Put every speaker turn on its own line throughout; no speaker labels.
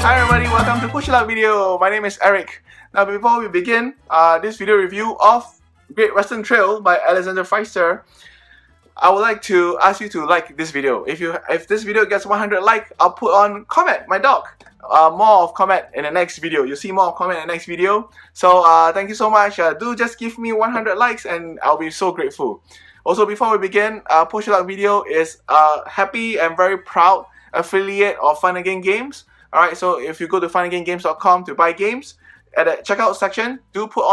Hi everybody, welcome to Push It Up video. My name is Eric. Now before we begin this video review of Great Western Trail by Alexander Pfister, I would like to ask you to like this video. If this video gets 100 likes, I'll put on Comet, my dog. More of Comet in the next video. You'll see more of Comet in the next video. So thank you so much. Do just give me 100 likes and I'll be so grateful. Also, before we begin, Push It Up video is happy and very proud affiliate of Fun Again Games. Alright, so if you go to funagaingames.com to buy games, at the checkout section, do put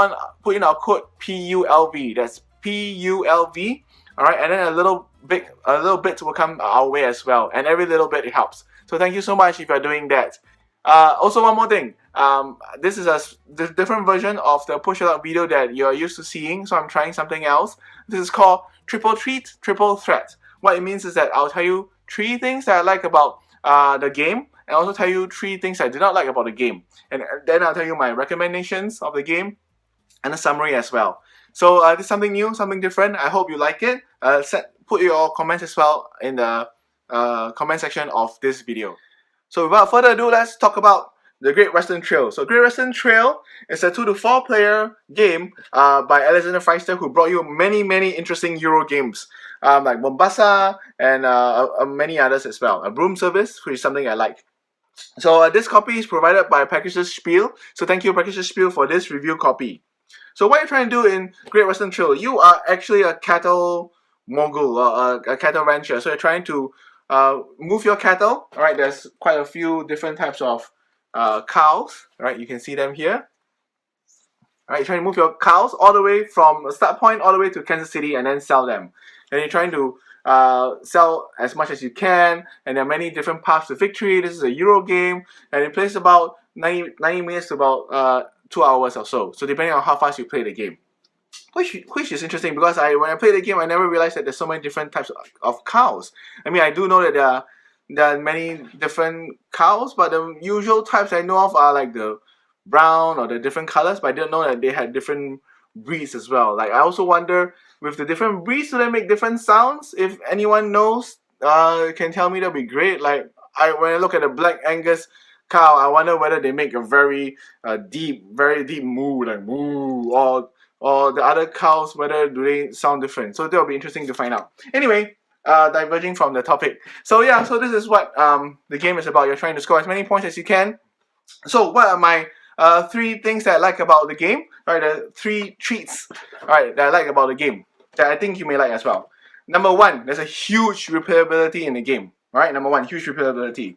in our code PULV. That's PULV. Alright, and then a little bit will come our way as well, and every little bit it helps. So thank you so much if you're doing that. Also, one more thing. This is a different version of the Push It Up video that you're used to seeing, so I'm trying something else. This is called Triple Treat, Triple Threat. What it means is that I'll tell you 3 things that I like about the game, and also tell you 3 things I did not like about the game. And then I'll tell you my recommendations of the game and a summary as well. So this is something new, something different. I hope you like it. Put your comments as well in the comment section of this video. So without further ado, let's talk about the Great Western Trail. So Great Western Trail is a 2 to 4 player game by Alexander Pfister, who brought you many interesting Euro games like Mombasa and many others as well. A Broom Service, which is something I like. So this copy is provided by Pegasus Spiele. So thank you, Pegasus Spiele, for this review copy. So what you're trying to do in Great Western Trail, you are actually a cattle mogul, a cattle rancher. So you're trying to move your cattle. All right, there's quite a few different types of cows. All right, you can see them here. All right, you're trying to move your cows all the way from the start point all the way to Kansas City and then sell them. And you're trying to sell as much as you can, and there are many different paths to victory. This is a Euro game, and it plays about 90 minutes to about 2 hours or so. So depending on how fast you play the game, which is interesting, because when I played the game, I never realized that there's so many different types of cows. I mean, I do know that there are many different cows, but the usual types I know of are like the brown or the different colors, but I didn't know that they had different breeds as well. Like, I also wonder, with the different breeds, do they make different sounds? If anyone knows, can tell me, that'd be great. Like, when I look at a Black Angus cow, I wonder whether they make a very deep moo, like moo, or the other cows, whether do they sound different. So that'll be interesting to find out. Anyway, diverging from the topic. So yeah, so this is what the game is about. You're trying to score as many points as you can. So what are my 3 things that I like about the game? Right, the 3 treats, right, that I like about the game that I think you may like as well. Number 1, there's a huge replayability in the game. Right, number 1, huge replayability.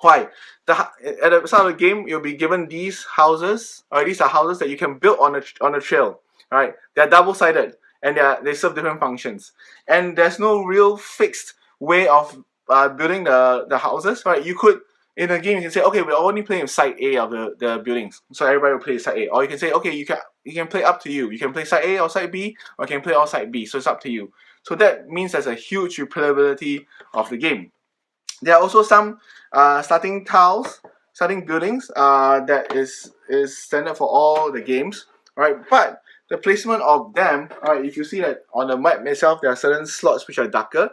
Why? At the start of the game, you'll be given these houses. These are houses that you can build on a trail. Right, they're double-sided and they serve different functions. And there's no real fixed way of building the houses. Right, you could, in the game, you can say, okay, we're only playing with side A of the buildings, so everybody will play side A. Or you can say, okay, you can play up to you. You can play side A or side B, or you can play all side B. So it's up to you. So that means there's a huge replayability of the game. There are also some starting tiles, starting buildings that is standard for all the games. Right, but the placement of them, alright, if you see that on the map itself, there are certain slots which are darker.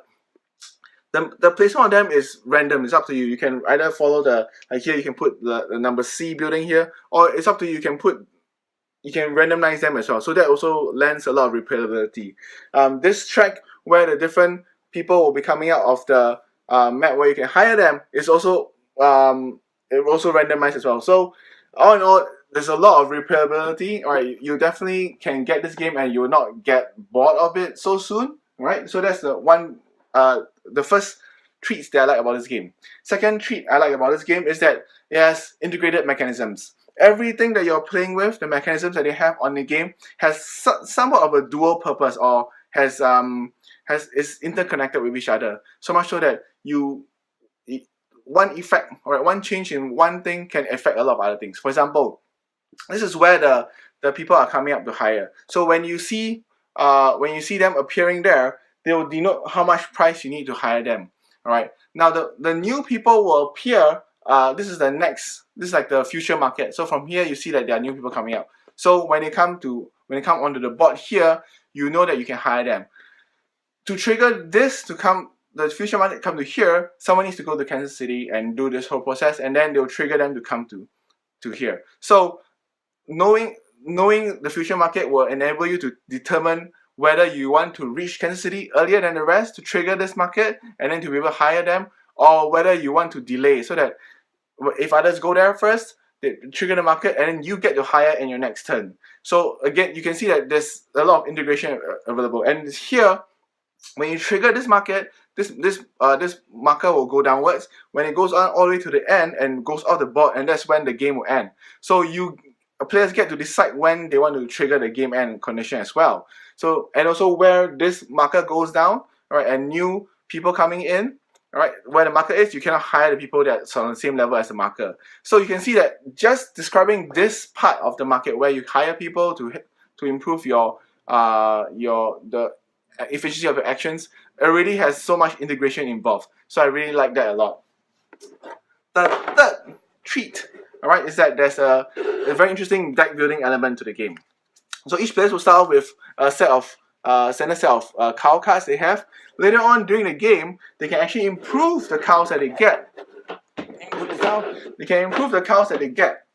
The placement of them is random. It's up to you. You can either follow like here you can put the number C building here, or it's up to you. You can randomize them as well. So that also lends a lot of replayability. This track where the different people will be coming out of the map where you can hire them is also randomized as well. So all in all, there's a lot of replayability. Alright, you definitely can get this game and you will not get bored of it so soon. Right, so that's the first treats that I like about this game. Second treat I like about this game is that it has integrated mechanisms. Everything that you're playing with, the mechanisms that they have on the game, has somewhat of a dual purpose, or is interconnected with each other. So much so that one effect, or one change in one thing can affect a lot of other things. For example, this is where the people are coming up to hire. So when you see them appearing there, they will denote how much price you need to hire them. Alright. Now the new people will appear. This is like the future market. So from here you see that there are new people coming up. So when they come onto the board here, you know that you can hire them. To trigger this to come the future market come to here, someone needs to go to Kansas City and do this whole process, and then they'll trigger them to come to here. So knowing the future market will enable you to determine whether you want to reach Kansas City earlier than the rest to trigger this market and then to be able to hire them, or whether you want to delay so that if others go there first, they trigger the market and then you get to hire in your next turn. So again, you can see that there's a lot of integration available, and here when you trigger this market, this marker will go downwards. When it goes on all the way to the end and goes off the board, and that's when the game will end. So players get to decide when they want to trigger the game end condition as well. So, and also where this marker goes down, right, and new people coming in, right, where the marker is, you cannot hire the people that's on the same level as the marker. So you can see that just describing this part of the market where you hire people to improve the efficiency of your actions already has so much integration involved. So I really like that a lot. The third treat, alright, is that there's a very interesting deck building element to the game. So each player will start off with a standard set of cow cards they have. Later on during the game, they can actually improve the cows that they get. They can improve the cows that they get,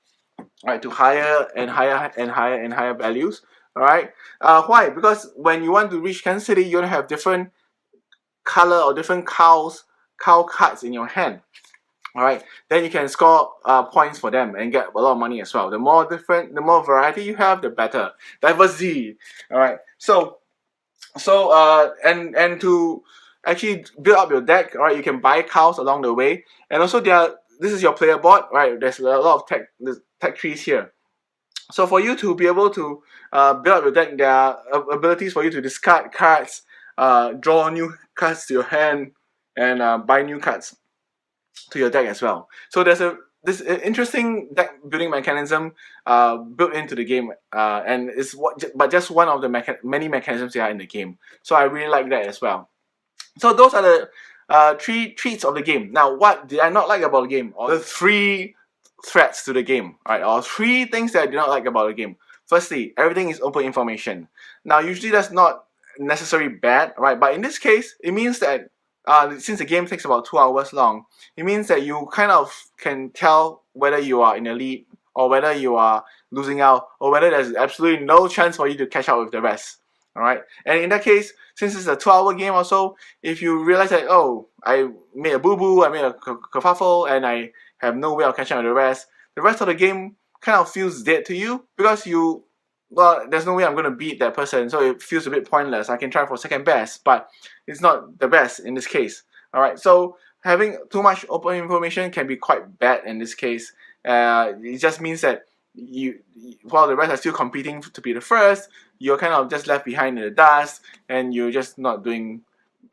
right, to higher and higher and higher and higher values. Alright, why? Because when you want to reach Kansas City, you want to have different color or different cow cards in your hand. Alright, then you can score points for them and get a lot of money as well. The more variety you have, the better. Diversity. Alright, so to actually build up your deck, alright, you can buy cows along the way, and also this is your player board, right? There's a lot of tech trees here. So for you to be able to build up your deck, there are abilities for you to discard cards, draw new cards to your hand, and buy new cards to your deck as well. So there's this interesting deck building mechanism built into the game, and it's but just one of the many mechanisms that are in the game. So I really like that as well. So those are the 3 treats of the game. Now, what did I not like about the game? Or the 3 threats to the game, right? Or 3 things that I did not like about the game. Firstly, everything is open information. Now, usually that's not necessarily bad, right? But in this case, it means that since the game takes about 2 hours long, it means that you kind of can tell whether you are in a lead or whether you are losing out or whether there's absolutely no chance for you to catch up with the rest. Alright, and in that case, since it's a 2-hour game or so, if you realize that, oh, I made a boo-boo, I made a kerfuffle, and I have no way of catching up with the rest of the game kind of feels dead to you because there's no way I'm going to beat that person, so it feels a bit pointless. I can try for second best, but it's not the best in this case. Alright, so having too much open information can be quite bad in this case. It just means that while the rest are still competing to be the first, you're kind of just left behind in the dust, and you're just not doing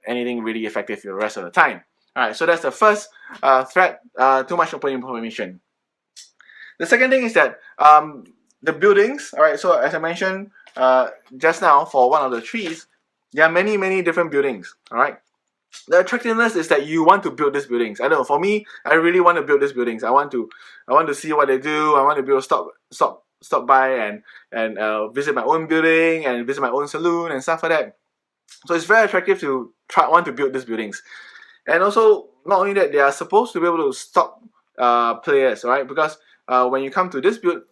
anything really effective for the rest of the time. Alright, so that's the first threat, too much open information. The second thing is that the buildings, alright, so as I mentioned just now, for one of the trees, there are many different buildings, alright. The attractiveness is that you want to build these buildings. I don't know, for me, I really want to build these buildings. I want to see what they do. I want to be able to stop by and visit my own building and visit my own saloon and stuff like that. So it's very attractive to want to build these buildings. And also, not only that, they are supposed to be able to stop players, right? Because when you come to this build,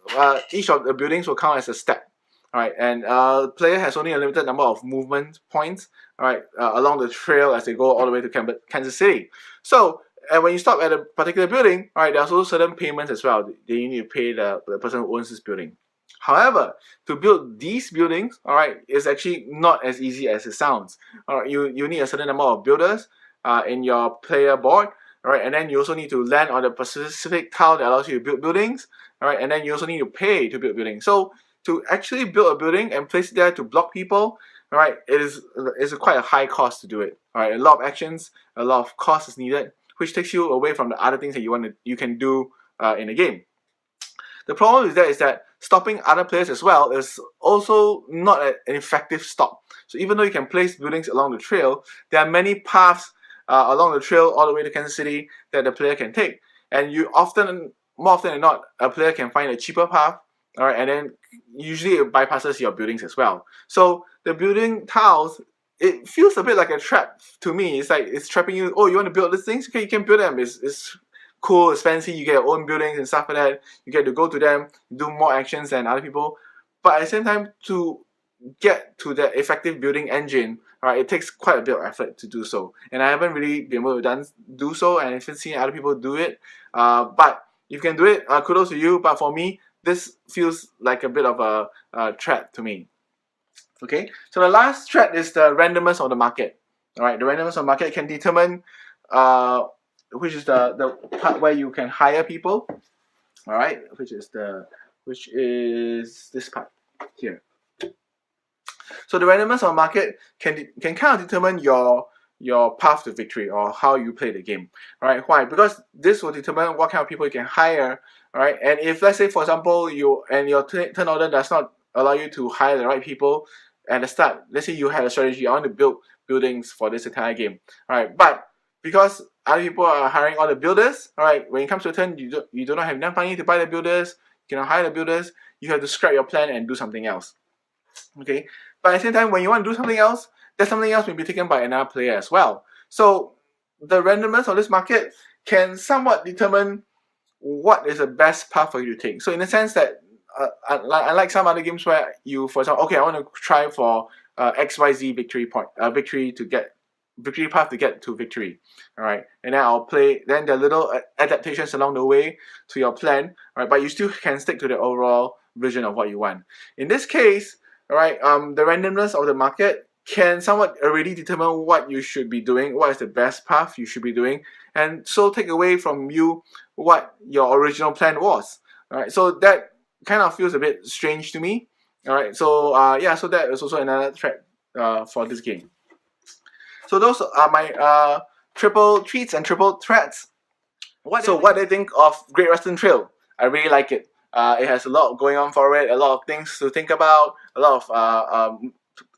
each of the buildings will count as a step. Alright, and player has only a limited number of movement points, alright, along the trail as they go all the way to Kansas City. So, when you stop at a particular building, alright, there's also certain payments as well that you need to pay the person who owns this building. However, to build these buildings, alright, is actually not as easy as it sounds. Alright, you need a certain number of builders in your player board, alright, and then you also need to land on the specific tile that allows you to build buildings, alright, and then you also need to pay to build buildings. So, to actually build a building and place it there to block people, alright, it's quite a high cost to do it. Alright, a lot of actions, a lot of cost is needed, which takes you away from the other things that you can do in the game. The problem with that is that stopping other players as well is also not an effective stop. So even though you can place buildings along the trail, there are many paths along the trail all the way to Kansas City that the player can take. And more often than not, a player can find a cheaper path, alright, and then usually it bypasses your buildings as well. So the building tiles it feels a bit like a trap to me. It's like it's trapping you. Oh, you want to build these things? Okay, you can build them. It's cool, it's fancy. You get your own buildings and stuff like that. You get to go to them, do more actions than other people. But at the same time, to get to that effective building engine, right, it takes quite a bit of effort to do so. And I haven't really been able to do so, and I haven't seen other people do it. But if you can do it, kudos to you. But for me, this feels like a bit of a threat to me. Okay, so the last threat is the randomness of the market. All right, the randomness of the market can determine which is the part where you can hire people. All right, which is this part here. So the randomness of the market can kind of determine your path to victory, or how you play the game. All right, why? Because this will determine what kind of people you can hire. All right, and if, let's say, for example, your turn order does not allow you to hire the right people at the start. Let's say you had a strategy, I want to build buildings for this entire game. All right, but because other people are hiring all the builders, all right, when it comes to a turn, you do not have enough money to buy the builders, you cannot hire the builders, you have to scrap your plan and do something else. Okay, but at the same time, when you want to do something else, that something else will be taken by another player as well. So the randomness of this market can somewhat determine what is the best path for you to take. So in the sense that unlike some other games where you, for example, okay, I want to try for XYZ victory path to get to victory. All right, and then I'll play. Then there are little adaptations along the way to your plan. All right, but you still can stick to the overall vision of what you want. In this case, all right, the randomness of the market can somewhat already determine what you should be doing, what is the best path you should be doing, and so take away from you what your original plan was. All right, so that kind of feels a bit strange to me. All right, so yeah, so that is also another threat for this game. So those are my triple treats and triple threats. What do you think of Great Western Trail? I really like it. It has a lot going on for it, a lot of things to think about, a lot of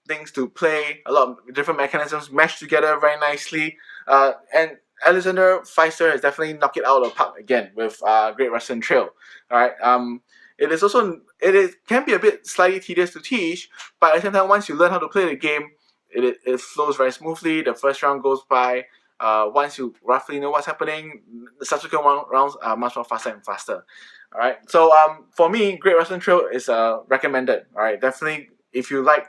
things to play, a lot of different mechanisms meshed together very nicely. And Alexander Pfister has definitely knocked it out of the park again with Great Western Trail. All right. It can be a bit slightly tedious to teach, but at the same time, once you learn how to play the game, it flows very smoothly. The first round goes by. Once you roughly know what's happening, the subsequent rounds are much more faster and faster. All right. So for me, Great Western Trail is recommended. All right. Definitely, if you like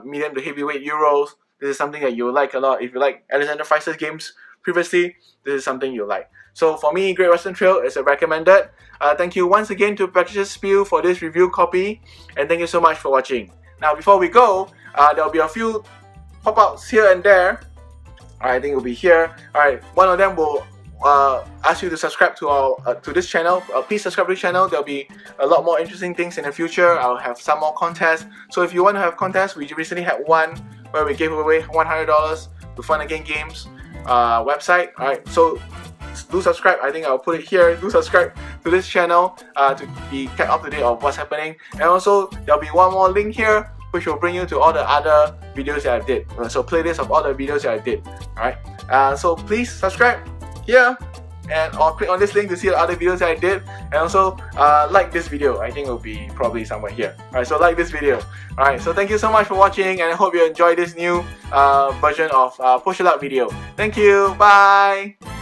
medium to heavyweight Euros, this is something that you like a lot. If you like Alexander Pfister's games previously, this is something you like. So for me, Great Western Trail is a recommended. Thank you once again to Pegasus Spiele for this review copy, and thank you so much for watching. Now, before we go, there will be a few pop-outs here and there. Alright, I think it will be here. Alright, one of them will ask you to subscribe to our to this channel. Please subscribe to this channel. There'll be a lot more interesting things in the future. I'll have some more contests. So if you want to have contests, we recently had one where we gave away $100 to Fun Again Games website. Alright, so do subscribe. I think I'll put it here. Do subscribe to this channel to be kept up to date of what's happening. And also, there'll be one more link here which will bring you to all the other videos that I did. So playlist of all the videos that I did. Alright, so please subscribe here or click on this link to see the other videos that I did, and also like this video. I think it will be probably somewhere here. Alright, so like this video. Alright, so thank you so much for watching, and I hope you enjoy this new version of Push It Up video. Thank you, bye!